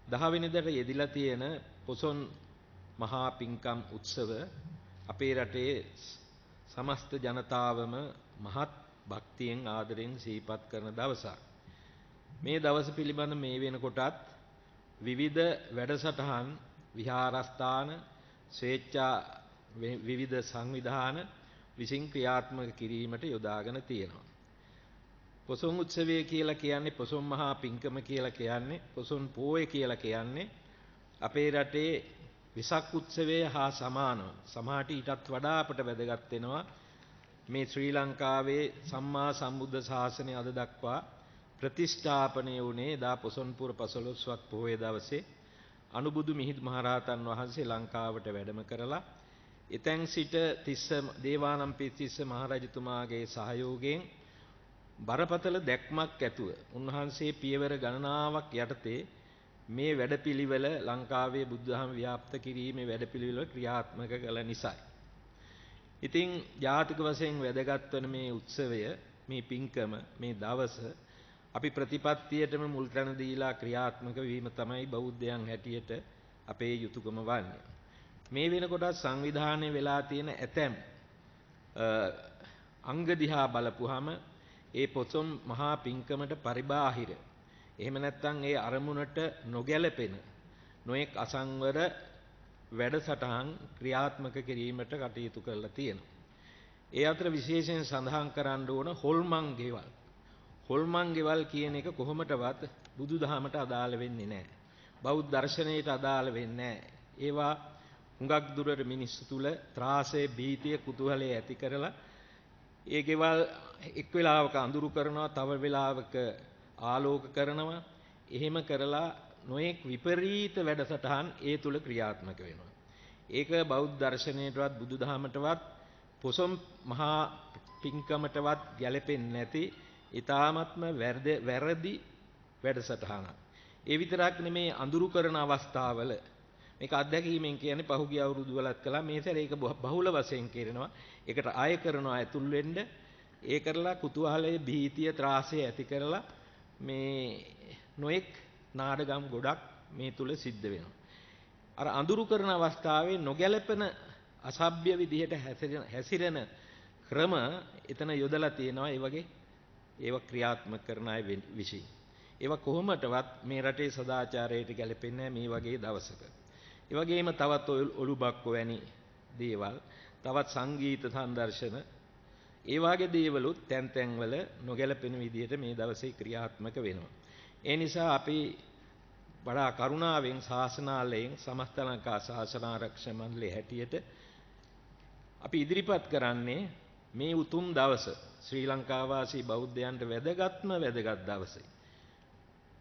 10 වෙනිදාට යෙදිලා තියෙන පොසොන් මහා පිංකම් උත්සව අපේ රටේ සමස්ත ජනතාවම මහත් භක්තියෙන් ආදරෙන් සිහිපත් කරන දවසක්. මේ දවස පිළිබඳ මේ වෙනකොටත් විවිධ වැඩසටහන් විහාරස්ථාන ස්වේච්ඡා විවිධ සංවිධාන විසින් ක්‍රියාත්මක කිරීමට යොදාගෙන තියෙනවා. පොසොන් උත්සවය කියලා කියන්නේ පොසොන් මහා පිංකම කියලා කියන්නේ පොසොන් පෝය කියලා කියන්නේ අපේ රටේ විසක් උත්සවය හා සමානව සමහරට ඊටත් වඩා අපට වැදගත් වෙනවා මේ ශ්‍රී ලංකාවේ සම්මා සම්බුද්ධ ශාසනය අද දක්වා ප්‍රතිෂ්ඨාපනය වුණේ දා පොසොන්පුර 15ක් පොහොය දවසේ අනුබුදු මිහිඳු මහරහතන් වහන්සේ ලංකාවට වැඩම කරලා එතෙන් සිට තිස්ස දේවානම්පියතිස්ස මහරජතුමාගේ සහයෝගයෙන් බරපතල දැක්මක් ඇතුව උන්වහන්සේ පියවර ගණනාවක් යටතේ මේ වැඩපිළිවෙල ලංකාවේ බුද්ධහම ව්‍යාප්ත කිරීමේ වැඩපිළිවෙල ක්‍රියාත්මක කළ නිසායි. ඉතින් ජාතික වශයෙන් වැදගත් වන මේ උත්සවය මේ පින්කම මේ දවස අපි ප්‍රතිපත්තියටම මුල් තැන දීලා ක්‍රියාත්මක වීම තමයි බෞද්ධයන් හැටියට අපේ යුතුයකම වන්නේ. මේ වෙනකොට සංවිධානය වෙලා තියෙන ඇතැම් අංග දිහා බලපුවාම ඒ පොසොන් මහා පිංකමට පරිබාහිර එහෙම නැත්නම් ඒ අරමුණට නොගැලපෙන නොඑක් අසංවර වැඩසටහන් ක්‍රියාත්මක කිරීමට කටයුතු කරලා තියෙනවා. ඒ අතර විශේෂයෙන් සඳහන් කරන්න ඕන හොල්මන් ගෙවල්. හොල්මන් ගෙවල් කියන එක කොහොමදවත් බුදුදහමට අදාළ වෙන්නේ නැහැ. බෞද්ධ දර්ශනයට අදාළ වෙන්නේ නැහැ. ඒවා හුඟක් දුරට මිනිස්සු තුල ත්‍රාසය, භීතිය, කුතුහලය ඇති කරලා ඒ ගෙවල් එක් වෙලාවක අඳුරු කරනවා, තව වෙලාවක ආලෝක කරනවා. එහෙම කරලා නොඑක් විපරීත වැඩසටහන් ඒ තුල ක්‍රියාත්මක වෙනවා. ඒක බෞද්ධ දර්ශනයටවත් බුදුදහමටවත් පොසොන් මහා පිංකමටවත් ගැලපෙන්නේ නැති ඊ타ත්ම වැරදි වැඩසටහනක්. ඒ විතරක් නෙමේ අඳුරු කරන අවස්ථාවල මේක අත්දැකීමෙන් කියන්නේ පහුගිය අවුරුදු වලත් කළා මේ සැරේ ඒක බහුල වශයෙන් කරනවා. ඒකට ආය කරනවා ඇතුල් වෙන්න. ඒ කරලා කුතුහලයේ භීතිය ත්‍රාසය ඇති කරලා මේ නොඑක් නාඩගම් ගොඩක් මේ තුල සිද්ධ වෙනවා. අර අඳුරු කරන අවස්ථාවේ නොගැලපෙන අසභ්‍ය විදිහට හැසිරෙන ක්‍රම එතන යොදලා තියෙනවා. ඒ වගේ ඒවා ක්‍රියාත්මක කරන අය විසින්. ඒවා කොහොමදවත් මේ රටේ සදාචාරයට ගැලපෙන්නේ මේ වගේ දවසක. ඒ වගේම තවත් ඔළුබක්ක වැනි දේවල්, තවත් සංගීත සංදර්ශන, ඒ වගේ දේවලුත් තැන් තැන්වල නොගැලපෙන විදිහට මේ දවසේ ක්‍රියාත්මක වෙනවා. ඒ නිසා අපි වඩා කරුණාවෙන් ශාසනාලයෙන් සමස්ත ලංකා ශාසනාරක්ෂක මණ්ඩලයේ හැටියට අපි ඉදිරිපත් කරන්නේ මේ උතුම් දවස ශ්‍රී ලංකා වාසී බෞද්ධයන්ට වැදගත් දවසේ.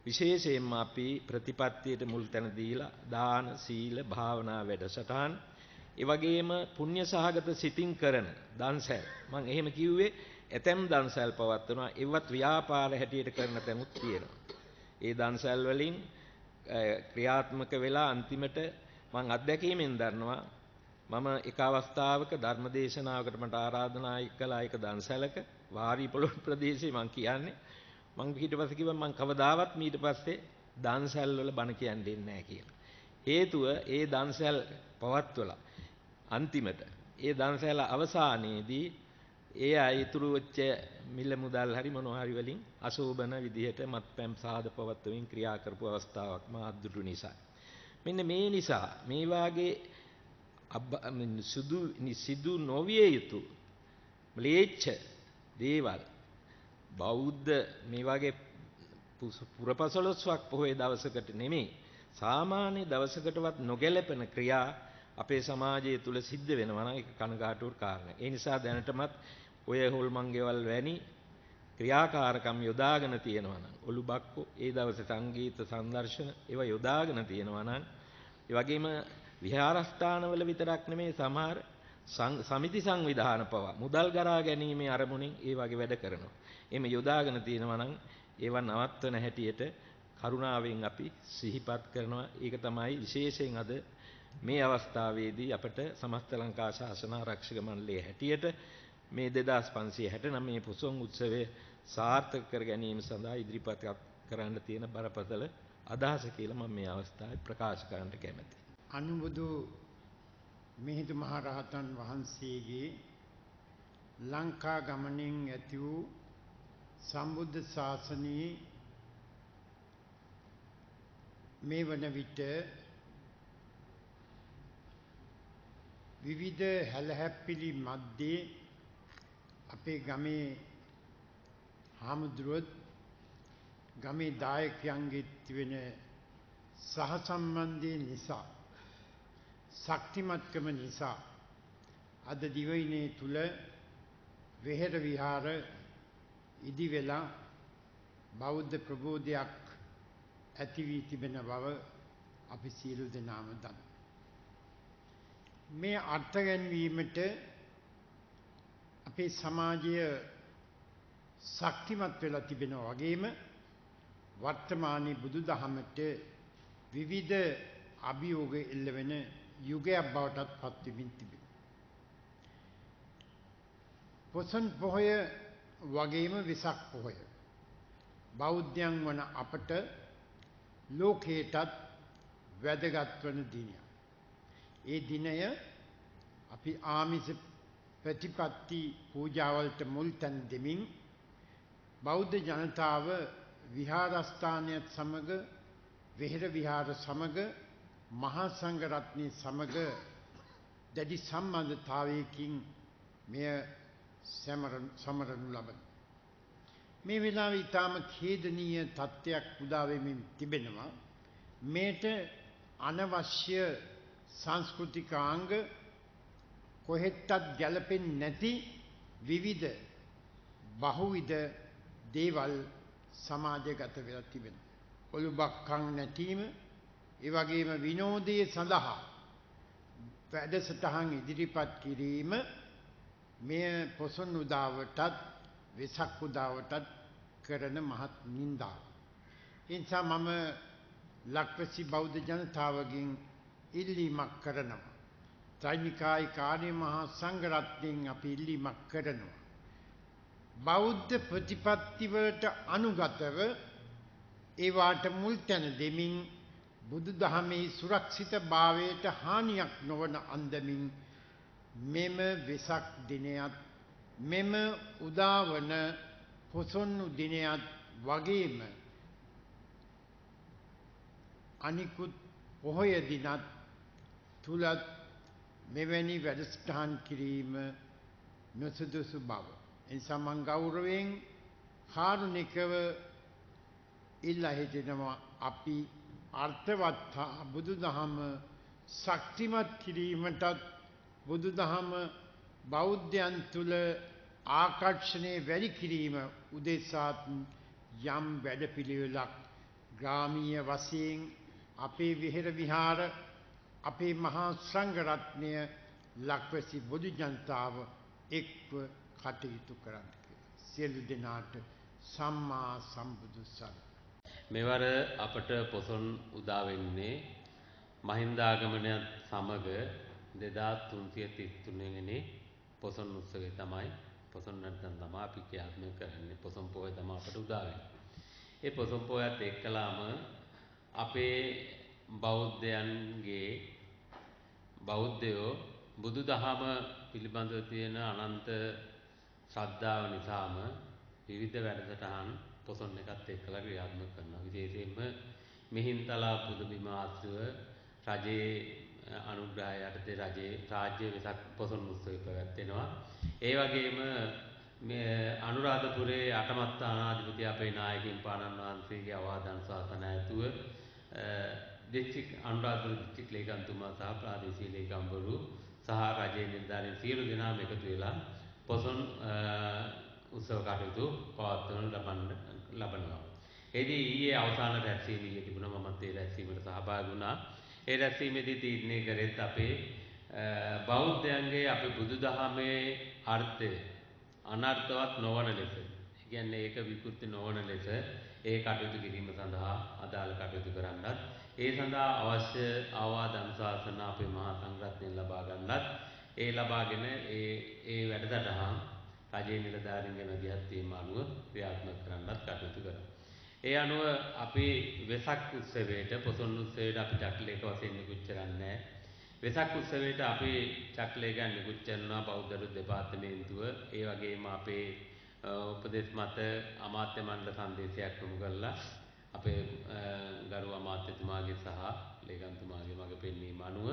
විශේෂයෙන්ම අපි ප්‍රතිපත්තියට මුල් තැන දීලා දාන, සීල, භාවනා වැඩසටහන්, ඒ වගේම පුණ්‍ය සහගත සිතින් කරන දන්සැල්. මම එහෙම කිව්වේ ඇතැම් දන්සැල් පවත්වනවා. ඒවත් ව්‍යාපාර හැටියට කරන තැනුත් තියෙනවා. ඒ දන්සැල් වලින් ක්‍රියාත්මක වෙලා අන්තිමට මම අත්දැකීමෙන් දන්නවා මම එක අවස්ථාවක ධර්මදේශනාවකට මට ආරාධනා කළා එක දන්සැලක වාරි පොළොන් ප්‍රදේශේ මම කියන්නේ මම ඊට පස්සේ කිව්වා මම කවදාවත් ඊට පස්සේ දන්සැල් වල බණ කියන්න දෙන්නේ නැහැ කියලා. හේතුව ඒ දන්සැල් පවත්වලා අන්තිමට ඒ දන්සැල අවසානයේදී ඒ අයිතුරු වෙච්ච මිල මුදල් හරි මොනවා හරි වලින් අශෝභන විදිහට මත්පැන් සාද පවත්වමින් ක්‍රියා කරපු අවස්ථාවක් මා අද්දුටු නිසා. මෙන්න මේ නිසා මේ වාගේ සිදු නොවිය යුතු ම්ලේච්ඡ දේවල් බෞද්ධ මේ වගේ පුරපසළොස්වක් පොහොය දවසකට නෙමෙයි සාමාන්‍ය දවසකටවත් නොගැලපෙන ක්‍රියා අපේ සමාජය තුල සිද්ධ වෙනවා නම් ඒක කනගාටුවට කාරණා. ඒ නිසා දැනටමත් ඔය හොල්මන්ගේවල් වැනි ක්‍රියාකාරකම් යොදාගෙන තියෙනවා නම් ඔලුබක්කෝ ඒ දවසේ සංගීත සංදර්ශන ඒවා යොදාගෙන තියෙනවා නම් ඒ වගේම විහාරස්ථානවල විතරක් නෙමෙයි සමහර සමිති සංවිධාන පවා මුදල් ගරා ගැනීමේ අරමුණින් ඒ වගේ වැඩ කරනවා. එහෙම යොදාගෙන තියෙනවා නම් ඒව නවත්වන හැටියට කරුණාවෙන් අපි සිහිපත් කරනවා. ඒක තමයි විශේෂයෙන් අද මේ අවස්ථාවේදී අපට සමස්ත ලංකා ශාසන ආරක්ෂක මණ්ඩලයේ හැටියට මේ 2569 මේ පොසොන් උත්සවය සාර්ථක කර ගැනීම සඳහා ඉදිරිපත් කරන්න තියෙන බරපතල අදහස කියලා මම මේ අවස්ථාවේ ප්‍රකාශ කරන්න කැමැතියි. අනුබුදු මිහිඳු මහ රහතන් වහන්සේගේ ලංකා ගමනින් ඇති වූ සම්බුද්ධ ශාසනයේ මේ වන විට විවිධ හැලහැප්පිලි මැද්දේ අපේ ගමේ හාමුදුරුවෝ ගමේ දායකයන්ගේ තිබෙන සහසම්බන්ධය නිසා ශක්තිමත්කම නිසා අද දිවයිනේ තුල වෙහෙර විහාර ඉදි වෙලා බෞද්ධ ප්‍රබෝධයක් ඇති වී තිබෙන බව අපි සියලු දෙනාම දන්නවා. මේ අර්ථ ගැන්වීමට අපේ සමාජය ශක්තිමත් වෙලා තිබෙනා වගේම වර්තමානයේ බුදුදහමට විවිධ අභියෝග එල්ලවෙන යුගයක් බවටත් පත් වෙමින් තිබෙනවා. පොසොන් පොහොය වගේම වෙසක් පොහොය බෞද්ධයන් වන අපට ලෝකයටත් වැදගත් වන දිනයක්. ඒ දිනය අපි ආමිෂ ප්‍රතිපත්ති පූජාවලට මුල් තැන් දෙමින් බෞද්ධ ජනතාව විහාරස්ථානයත් සමග වෙහෙර විහාර සමග මහා සංඝ රත්නයේ සමග දැඩි සම්බන්ධතාවයකින් මෙය සමරනු ලබන. මේ වෙලාවේ ඊටම ඛේදනීය තත්ත්වයක් උදා වෙමින් තිබෙනවා. මේට අනවශ්‍ය සංස්කෘතිකාංග කොහෙටත් ගැලපෙන්නේ නැති විවිධ බහුවිධ දේවල් සමාජගත වෙලා තිබෙනවා. ඔලුබක්කම් නැටීම, ඒ වගේම විනෝදයේ සඳහා වැඩසටහන් ඉදිරිපත් කිරීම මෙය පොසොන් උදාවටත් වෙසක් උදාවටත් කරන මහත් නින්දාව. ඒ නිසා මම ලක්වැසි බෞද්ධ ජනතාවගෙන් ඉල්ලීමක් කරනවා. ත්‍රිනිකායි කාර්ය මහා සංඝ රත්නයෙන් අපි ඉල්ලීමක් කරනවා. බෞද්ධ ප්‍රතිපත්ති වලට අනුගතව ඒවාට මුල් තැන දෙමින් බුදුදහමේ සුරක්ෂිතභාවයට හානියක් නොවන අන්දමින් මෙම වෙසක් දිනයත් මෙම උදාවන පොසොන් දිනයත් වගේම අනිකුත් පොහොය දිනත් තුලත් මෙවැනි වැඩසටහන් කිරීම නොසුදුසු බව. එනිසා මම ගෞරවයෙන් කාරුණිකව ඉල්ලා හිටිනවා අපි අර්ථවත් බුදුදහම ශක්තිමත් කිරීමටත් බුදුදහම බෞද්ධයන් තුල ආකර්ෂණය වැඩි කිරීම උදෙසාත් යම් වැඩපිළිවෙලක් ග්‍රාමීය වශයෙන් අපේ විහෙර විහාර අපේ මහා සංඝ රත්නය ලක්වැසි බොදු ජනතාව එක්ව කටයුතු කරන්න කියලා. සියලු දෙනාට සම්මා සම්බුදු සරණයි. මෙවර අපට පොසොන් උදා වෙන්නේ මහින්දාගමනයත් සමග 2333 වෙනි පොසොන් උත්සවය තමයි. පොසොන් නැත්නම් තමයි අපි ක්‍රියාත්මක කරන්නේ. පොසොන් පොහොය තමයි අපට උදා වෙන්නේ. ඒ පොසොන් පොහොයත් එක්කලාම අපේ බෞද්ධයෝ බුදුදහම පිළිබඳව තියෙන අනන්ත ශ්‍රද්ධාව නිසාම විවිධ වැඩසටහන් පොසොන් එකත් එක්කලා ක්‍රියාත්මක කරනවා. විශේෂයෙන්ම මිහින්තලා පුදබිම ආශ්‍රිතව රජයේ අනුග්‍රහය යටතේ රාජ්‍ය වෙසක් පොසොන් උත්සවය පැවැත්වෙනවා. ඒ වගේම මේ අනුරාධපුරයේ අටමත් ආනාධිපති අපේ නායකින් පාණන් වහන්සේගේ අවවාදන් ශාසන ඇතුව දිස්ත්‍රික් අනුරාධපුර දිස්ත්‍රික් ලේකම්තුමා සහ ප්‍රාදේශීය ලේකම්වරු සහ රජයේ නිලධාරීන් සියලු දෙනාම එකතු වෙලා පොසොන් උත්සව කටයුතු පවත්වනු ලබනවා. එදී ඊයේ අවසාන රැස්වීමේ තිබුණා. මමත් ඒ රැස්වීමට සහභාගී වුණා. ඒ රැස්වීමේදී තීරණය කරෙත් අපේ බෞද්ධයන්ගේ අපේ බුදුදහමේ අර්ථය අනර්ථවත් නොවන ලෙස, ඒ කියන්නේ ඒක විකෘති නොවන ලෙස ඒ කටයුතු කිරීම සඳහා අදාළ කටයුතු කරන්නත්, ඒ සඳහා අවශ්‍ය අවවාද අනුශාසන අපේ මහා සංඝරත්නයෙන් ලබා ගන්නත්, ඒ ලබාගෙන ඒ වැඩසටහන් රජයේ නිලධාරීන්ගේ මැදිහත් වීම අනුව ක්‍රියාත්මක කරන්නත් කටයුතු කරනවා. ඒ අනුව අපි වෙසක් උත්සවයට පොසොන් උත්සවයට අපි චක්ලේක වශයෙන් නිකුත් කරන්නේ. වෙසක් උත්සවයට අපි චක්ලේක නිකුත් කරනවා බෞද්ධ දෙපාර්තමේන්තුව. ඒ වගේම අපේ උපදේශ මත අමාත්‍ය මණ්ඩල සංදේශයක් යොමු කළා. අපේ ගරු අමාත්‍යතුමාගේ සහ ලේකම්තුමාගේ මඟ පෙන්වීම අනුව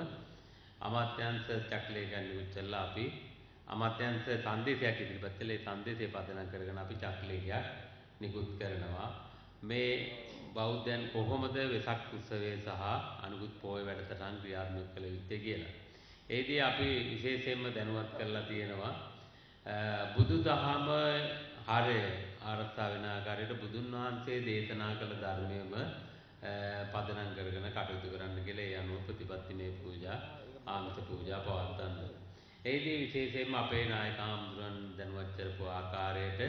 අමාත්‍යාංශ චක්ලේක නිකුත් කළා. අපි අමාත්‍යාංශ සංදේශයක් ඉදිරිපත් කළේ. ඒ සංදේශය පදනම් කරගෙන අපි චක්ලේකයක් නිකුත් කරනවා. මේ බෞද්ධයන් කොහොමද වෙසක් උත්සවය සහ අනුගත පොහොය වැඩසටහන් ක්‍රියාත්මක කළ යුත්තේ කියලා. ඒදී අපි විශේෂයෙන්ම දැනුවත් කරලා තියෙනවා බුදුදහම හරය ආරක්ෂා වෙන ආකාරයට බුදුන් වහන්සේ දේශනා කළ ධර්මයේම පදනම් කරගෙන කටයුතු කරන්න කියලා ඒ අනුව ප්‍රතිපත්තිමය පූජා ආමිෂ පූජා පවත්වන්න. ඒදී විශේෂයෙන්ම අපේ නායක හාමුදුරන් දැනුවත් කරපු ආකාරයට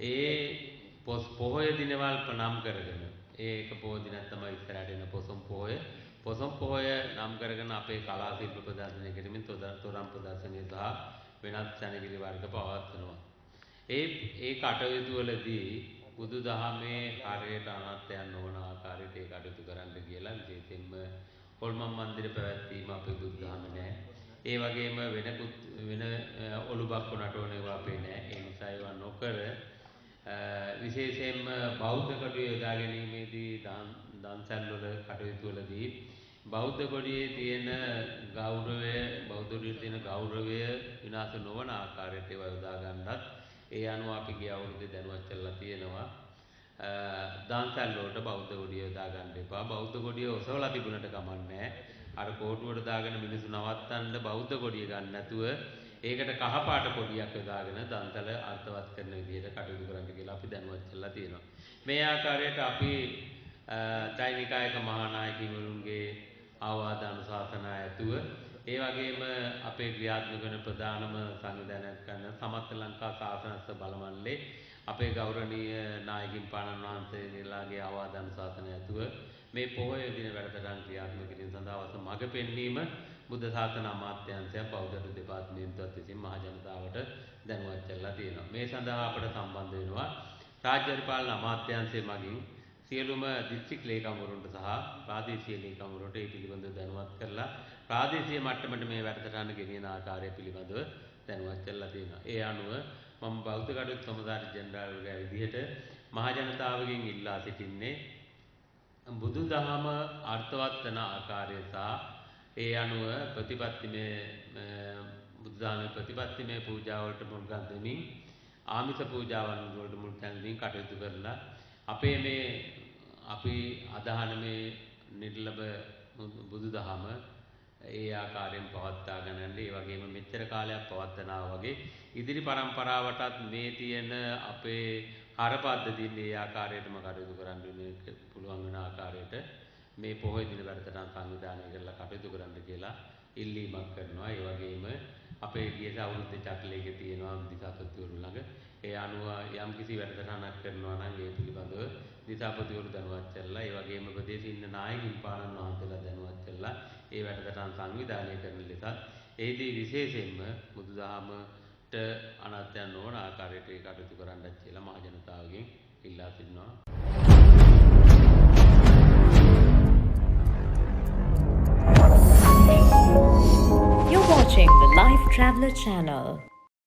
ඒ පොහොය දිනවල් ප්‍රණාම කරගෙන ඒක පොහොය දිනක් තමයි ඉස්සරහට එන පොසොන් පොහොය. පොසොන් පොහොය නම් කරගෙන අපේ කලා ශිල්ප ප්‍රදර්ශනය කිරීමෙන් තොරම් ප්‍රදර්ශනය සහ වෙනත් සැනකිලි වර්ග පවත්වනවා. ඒ කටයුතු වලදී බුදුදහමේ හරියට අනත්යන් නොවන ආකාරයට ඒ කටයුතු කරන්න කියලා විශේෂයෙන්ම හොල්මන් මන්දිර පැවැත්වීම අපේ බුදුදහම නෑ. ඒ වගේම වෙන ඔලුබක්ක නටවන ඒවා අපේ නෑ. ඒ නිසා ඒවා නොකර විශේෂයෙන්ම බෞද්ධ කටයුතු යොදා ගැනීමේදී දන්සැල් වල කටයුතු වලදී බෞද්ධ කොටියේ තියෙන ගෞරවය බෞද්ධ කොටියේ තියෙන ගෞරවය විනාශ නොවන ආකාරයට ඒවා යොදා ගන්නත් ඒ අනුව අපි ගිය අවුරුද්දේ දැනුවත් කරලා තියෙනවා. දන්සැල් වලට බෞද්ධ කොටිය යොදා ගන්න එපා. බෞද්ධ කොටිය ඔසවලා තිබුණට කමන්නේ. අර කෝටුවට දාගෙන මිනිස්සු නවත්තන්න බෞද්ධ කොටිය ගන්න නැතුව ඒකට කහපාට කොඩියක් යොදාගෙන දන්සැල අර්ථවත් කරන විදිහට කටයුතු කරන්න කියලා අපි දැනුවත් කරලා තියෙනවා. මේ ආකාරයට අපි චෛනිකායක මහානායකවරුන්ගේ ආවාද අනුශාසනා ඇතුව ඒ වගේම අපේ ක්‍රියාත්මක වෙන ප්‍රධානම සංවිධානයක් කරන සමස්ත ලංකා ශාසනස්ස බලමණ්ඩලේ අපේ ගෞරවනීය නායකින් පාණන් වහන්සේලාගේ ආවාද අනුශාසනා ඇතුව මේ පොහොය දින වැඩසටහන් ක්‍රියාත්මක කිරීම සඳහා අවශ්‍ය මඟ පෙන්වීම බුද්ධ ශාසන අමාත්‍යාංශය බෞද්ධ දෙපාර්තමේන්තුවත් විසින් මහ ජනතාවට දැනුවත් කරලා තියෙනවා. මේ සඳහා අපට සම්බන්ධ වෙනවා රාජ්‍ය පරිපාලන අමාත්‍යාංශය මගින් සියලුම දිස්ත්‍රික් ලේකම්වරුන්ට සහ ප්‍රාදේශීය ලේකම්වරුන්ට මේ පිළිබඳව දැනුවත් කරලා ප්‍රාදේශීය මට්ටමට මේ වැඩසටහන ගෙනියන ආකාරය පිළිබඳව දැනුවත් කරලා තියෙනවා. ඒ අනුව මම බෞද්ධ කටයුතු කොමසාරි ජෙනරාල්ගේ විදිහට මහ ජනතාවගෙන් ඉල්ලා සිටින්නේ බුදුදහම අර්ථවත් වන ආකාරය සහ ඒ අනුව ප්‍රතිපත්තිමය බුදුදහමේ ප්‍රතිපත්තිමය පූජාවලට මුල් ගන්වමින් ආමිෂ පූජාවන් වලට මුල් ගන්වමින් කටයුතු කරලා අපේ මේ අපි අදහන මේ නිර්ලභ බුදුදහම ඒ ආකාරයෙන් පවත්වා ගන්නන්නේ ඒ වගේම මෙච්චර කාලයක් පවත්වනා වගේ ඉදිරි පරම්පරාවටත් මේ තියෙන අපේ හරපද්ධතින් ඒ ආකාරයටම කටයුතු කරන්න පුළුවන් වෙන ආකාරයට මේ පොහොය දින වැඩසටහන් සංවිධානය කරලා කටයුතු කරන්න කියලා ඉල්ලීමක් කරනවා. ඒ වගේම අපේ ගිය අවුරුද්දේ චක්ලේක තියෙනවා දිසාපතිවරු ළඟ. ඒ අනුව යම් කිසි වැඩසටහනක් කරනවා නම් ඒ පිළිබඳව දිසාපතිවරු දැනුවත් කරලා ඒ වගේම ප්‍රදේශයේ ඉන්න නායකින් පාණන් වහන්සේලා දැනුවත් කරලා ඒ වැඩසටහන් සංවිධානය කරන ලෙසත් ඒදී විශේෂයෙන්ම බුදුදහමට අනත්යන් නොවන ආකාරයට ඒ කටයුතු කරන්නත් කියලා මහ ජනතාවගෙන් ඉල්ලා සිටිනවා. You're watching the Life Traveler channel.